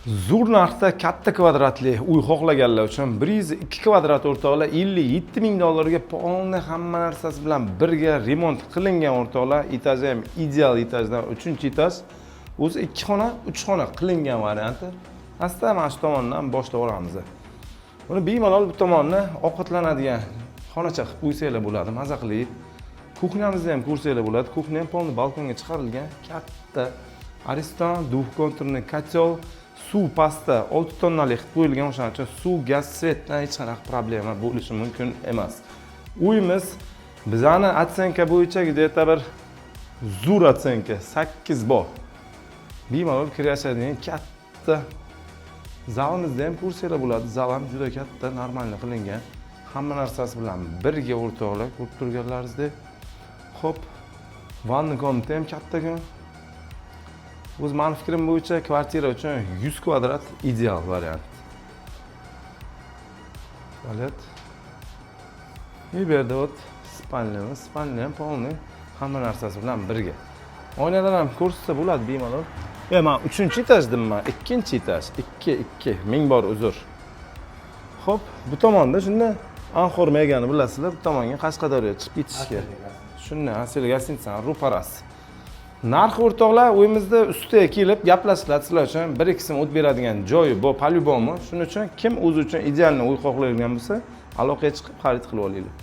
Zo'r narxda katta kvadratli uy xohlaganlar uchun 102 kvadrat o'rtoqlar 57 ming dollarga polni hamma narsasi bilan birga remont qilingan o'rtoqlar. Etaji ham ideal etajdan 3-etaj. O'zi 2 xona, 3 xona qilingan varianti. Asta mana shu tomondan boshlab olamiz. Buni bemalol bu tomonni ovqatlanadigan xonacha qilib qo'ysanglar bo'ladi, maza qilib. Kuxnyamizni ham ko'rsanglar bo'ladi. Kuxnya ham polni balkonga chiqarilgan, katta ariston, двухконтурный котел. Suv pastda 6 tonnalik qilib qo'yilgan, o'shaning uchun suv, gaz, svetdan hech qanaqa problema bo'lishi mumkin emas. Uyimiz bizani otsenka bo'yicha где-то bir zo'r otsenka 8 bor. Bemalol kirishadigan katta zalimizni ham ko'rsanglar bo'ladi. Zal ham juda katta, normalniy qilingan. Hamma narsasi bilan birga o'rtoqlar ko'rib turganlaringizdek. Xo'p, vanna komnata ham kattagan. O'z meni fikrim bo'yicha kvartira uchun 100 kvadrat ideal variant. Tualet. Bu yerda o't spalnyamiz, spalnya ham polni hamma narsasi bilan birga. Oynadan ham ko'rsatsa bo'ladi bemalol. Men 3-etaj dedim, 2-etaj, 2 ming bor uzr. Xo'p, bu tomonda shunda Anxor Megani bilasizlar, bu tomonga Qashqadaryo chiqib ketishga. Shunday asl gostinitsa Ruparas. Narx o'rtoqlar uyimizda ustiga kelib gaplashiladi sizlar uchun 1-2 so'm o't beradigan joyi bu по-любому. Shuning uchun kim o'zi uchun idealni uy xohlaydigan bo'lsa, aloqaga chiqib xarid qilib olinglar.